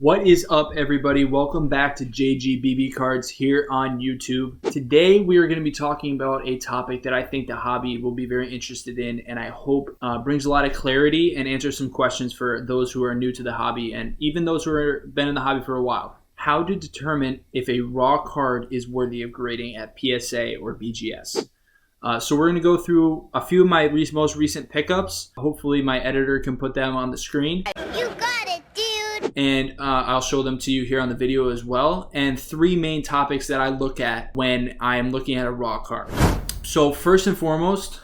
What is up, everybody? Welcome back to JGBB Cards here on YouTube. Today we are going to be talking about a topic that I think the hobby will be very interested in, and I hope brings a lot of clarity and answers some questions for those who are new to the hobby and even those who have been in the hobby for a while. How to determine if a raw card is worthy of grading at PSA or BGS. So we're going to go through a few of my most recent pickups. Hopefully my editor can put them on the screen. You got it, dude! And I'll show them to you here on the video as well. And three main topics that I look at when I am looking at a raw card. So first and foremost,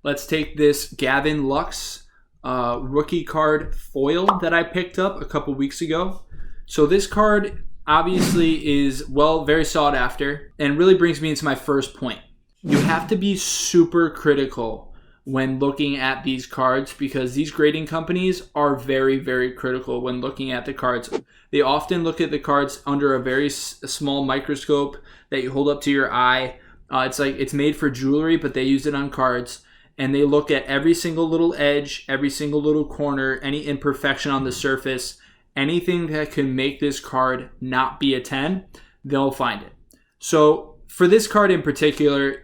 let's take this Gavin Lux rookie card foil that I picked up a couple weeks ago. So this card obviously is, very sought after, and really brings me into my first point. You have to be super critical when looking at these cards because these grading companies are very, very critical when looking at the cards. They often look at the cards under a very small microscope that you hold up to your eye. It's made for jewelry, but they use it on cards. And they look at every single little edge, every single little corner, any imperfection on the surface, anything that can make this card not be a 10, they'll find it. So for this card in particular,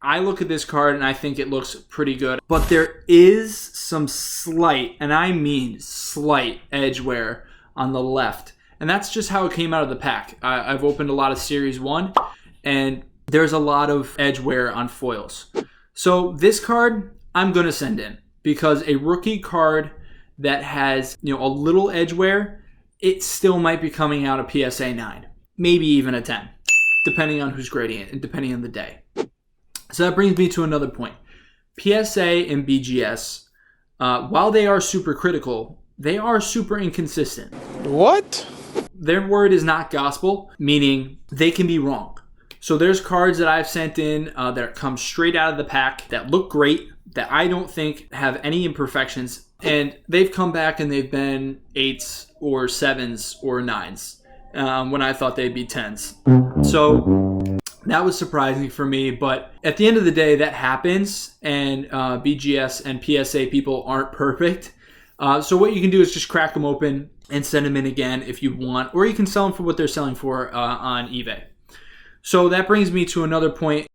I look at this card and I think it looks pretty good, but there is some slight, and I mean slight, edge wear on the left. And that's just how it came out of the pack. I've opened a lot of Series 1, and there's a lot of edge wear on foils. So this card, I'm going to send in, because a rookie card that has a little edge wear, it still might be coming out a PSA 9, maybe even a 10, depending on who's grading it and depending on the day. So that brings me to another point. PSA and BGS, while they are super critical, they are super inconsistent. What? Their word is not gospel, meaning they can be wrong. So there's cards that I've sent in that come straight out of the pack that look great, that I don't think have any imperfections, and they've come back and they've been 8s or 7s or 9s when I thought they'd be 10s. So that was surprising for me, but at the end of the day, that happens, and BGS and PSA people aren't perfect. So what you can do is just crack them open and send them in again if you want, or you can sell them for what they're selling for on eBay. So that brings me to another point.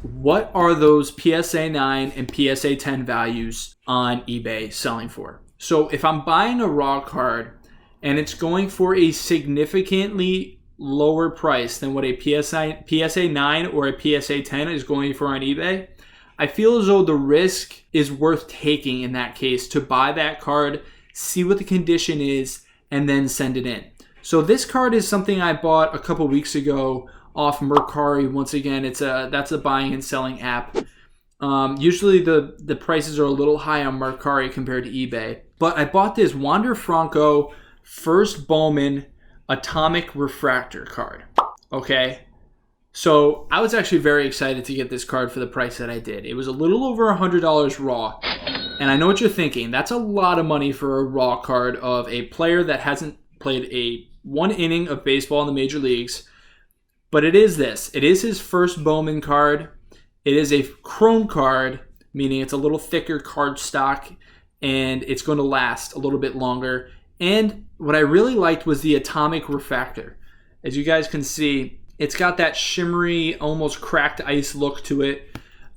What are those PSA 9 and PSA 10 values on eBay selling for? So if I'm buying a raw card and it's going for a significantly lower price than what a PSA 9 or a PSA 10 is going for on eBay, I feel as though the risk is worth taking in that case to buy that card, see what the condition is, and then send it in. So this card is something I bought a couple weeks ago off Mercari. Once again, that's a buying and selling app. Usually the prices are a little high on Mercari compared to eBay, but I bought this Wander Franco First Bowman Atomic Refractor card. Okay, so I was actually very excited to get this card for the price that I did. It was a little over $100 raw, and I know what you're thinking. That's a lot of money for a raw card of a player that hasn't played a one inning of baseball in the major leagues. But it is this. It is his first Bowman card. It is a chrome card, meaning it's a little thicker card stock, and it's going to last a little bit longer. And what I really liked was the Atomic Refractor. As you guys can see, it's got that shimmery, almost cracked ice look to it.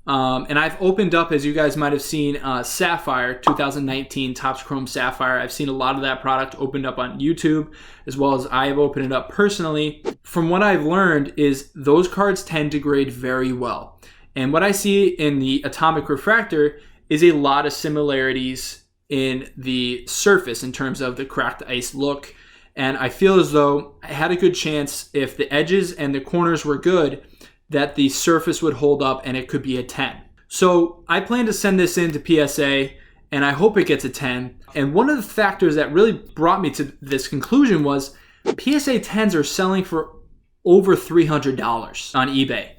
And I've opened up, as you guys might have seen, Sapphire 2019 Topps Chrome Sapphire. I've seen a lot of that product opened up on YouTube, as well as I have opened it up personally. From what I've learned is those cards tend to grade very well. And what I see in the Atomic Refractor is a lot of similarities in the surface in terms of the cracked ice look. And I feel as though I had a good chance, if the edges and the corners were good, that the surface would hold up and it could be a 10. So I plan to send this in to PSA, and I hope it gets a 10. And one of the factors that really brought me to this conclusion was PSA 10s are selling for over $300 on eBay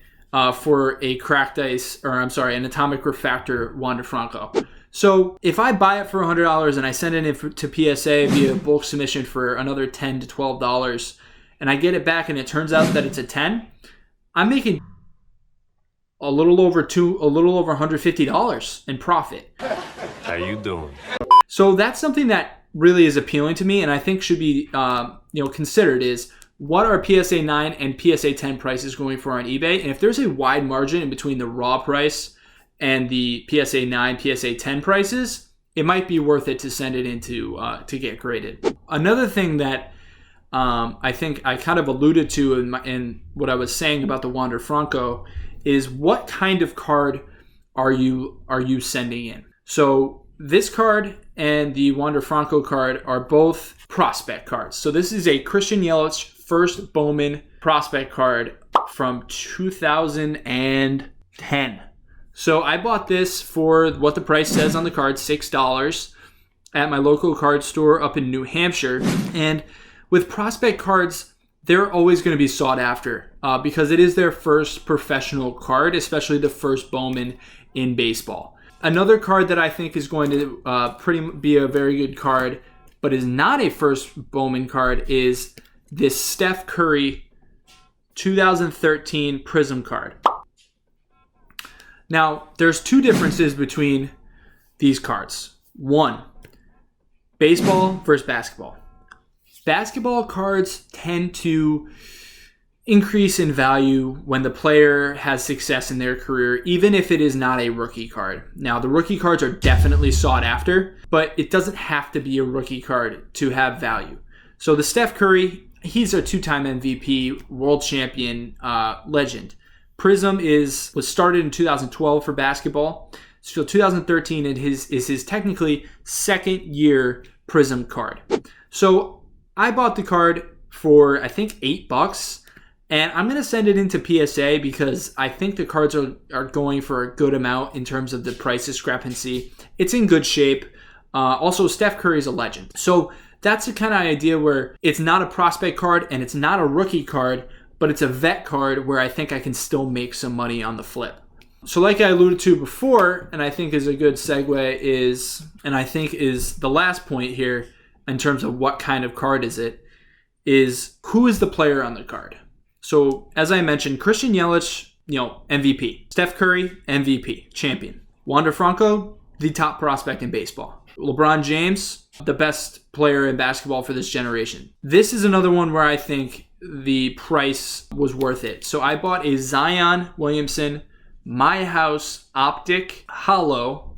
for a cracked ice, an Atomic Refractor Wander Franco. So if I buy it for $100 and I send it in to PSA via bulk submission for another $10 to $12, and I get it back and it turns out that it's a 10, I'm making a little over $150 in profit. How you doing? So that's something that really is appealing to me and I think should be considered is what are PSA 9 and PSA 10 prices going for on eBay? And if there's a wide margin in between the raw price and the PSA 9, PSA 10 prices, it might be worth it to send it into to get graded. Another thing that I think I kind of alluded to in what I was saying about the Wander Franco is what kind of card are you sending in? So this card and the Wander Franco card are both prospect cards. So this is a Christian Yelich first Bowman prospect card from 2010. So I bought this for what the price says on the card, $6 at my local card store up in New Hampshire. And with prospect cards, they're always going to be sought after because it is their first professional card, especially the first Bowman in baseball. Another card that I think is going to be a very good card, but is not a first Bowman card, is this Steph Curry 2013 Prism card. Now, there's two differences between these cards. One, baseball versus basketball. Basketball cards tend to increase in value when the player has success in their career, even if it is not a rookie card. Now, the rookie cards are definitely sought after, but it doesn't have to be a rookie card to have value. So the Steph Curry, he's a two-time MVP, world champion, legend. Prism was started in 2012 for basketball. So 2013 is his technically second year Prism card. So I bought the card for, I think, $8. And I'm going to send it into PSA because I think the cards are going for a good amount in terms of the price discrepancy. It's in good shape. Also, Steph Curry is a legend. So that's the kind of idea where it's not a prospect card and it's not a rookie card, but it's a vet card where I think I can still make some money on the flip. So like I alluded to before, and I think is a good segue is the last point here in terms of what kind of card is who is the player on the card. So, as I mentioned, Christian Yelich, MVP. Steph Curry, MVP, champion. Wander Franco, the top prospect in baseball. LeBron James, the best player in basketball for this generation. This is another one where I think the price was worth it. So, I bought a Zion Williamson My House Optic Hollow,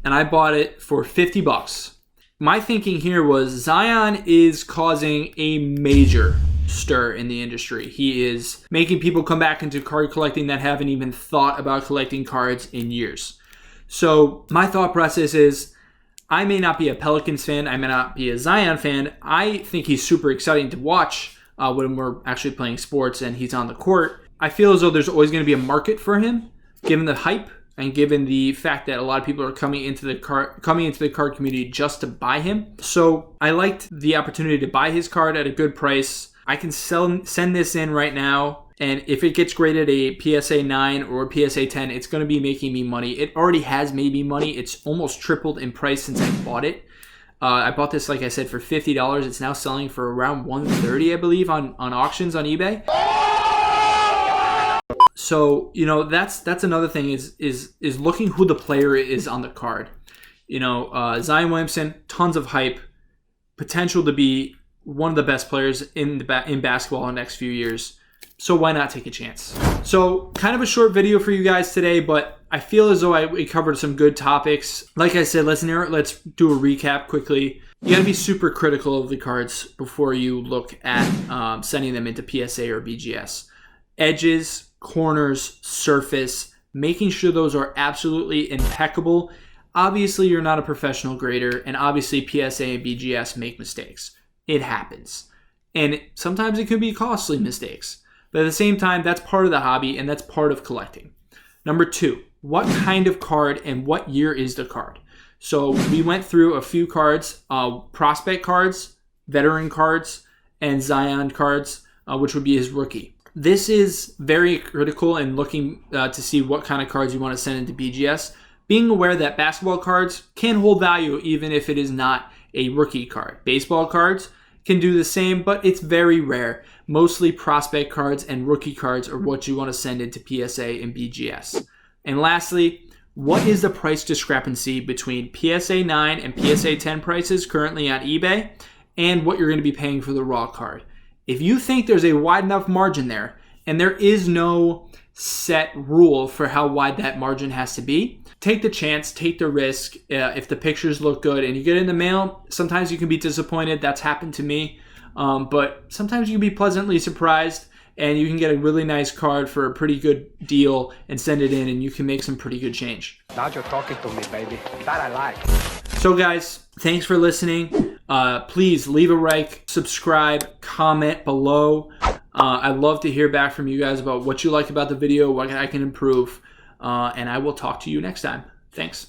and I bought it for $50. My thinking here was Zion is causing a major stir in the industry. He is making people come back into card collecting that haven't even thought about collecting cards in years. So my thought process is I may not be a Pelicans fan. I may not be a Zion fan. I think he's super exciting to watch when we're actually playing sports and he's on the court. I feel as though there's always going to be a market for him, given the hype and given the fact that a lot of people are coming into the card community just to buy him. So I liked the opportunity to buy his card at a good price. I can send this in right now, and if it gets graded a PSA 9 or a PSA 10, it's going to be making me money. It already has made me money. It's almost tripled in price since I bought it. I bought this, like I said, for $50. It's now selling for around $130, I believe, on auctions on eBay. So, that's another thing is looking who the player is on the card. Zion Williamson, tons of hype, potential to be one of the best players in basketball in the next few years. So why not take a chance? So kind of a short video for you guys today, but I feel as though we covered some good topics. Like I said, let's do a recap quickly. You got to be super critical of the cards before you look at sending them into PSA or BGS. Edges, corners, surface, making sure those are absolutely impeccable. Obviously, you're not a professional grader, and obviously PSA and BGS make mistakes. It happens. And sometimes it can be costly mistakes. But at the same time, that's part of the hobby and that's part of collecting. Number 2, what kind of card and what year is the card? So we went through a few cards, prospect cards, veteran cards, and Zion cards, which would be his rookie. This is very critical in looking to see what kind of cards you want to send into BGS. Being aware that basketball cards can hold value even if it is not a rookie card. Baseball cards can do the same, but it's very rare. Mostly prospect cards and rookie cards are what you want to send into PSA and BGS. And lastly, what is the price discrepancy between PSA 9 and PSA 10 prices currently on eBay and what you're going to be paying for the raw card. If you think there's a wide enough margin there, and there is no set rule for how wide that margin has to be, take the chance, take the risk. If the pictures look good and you get it in the mail, sometimes you can be disappointed. That's happened to me. But sometimes you can be pleasantly surprised, and you can get a really nice card for a pretty good deal and send it in, and you can make some pretty good change. Now you're talking to me, baby. That I like. So guys, thanks for listening. Please leave a like, subscribe, comment below. I'd love to hear back from you guys about what you like about the video, what I can improve, and I will talk to you next time. Thanks.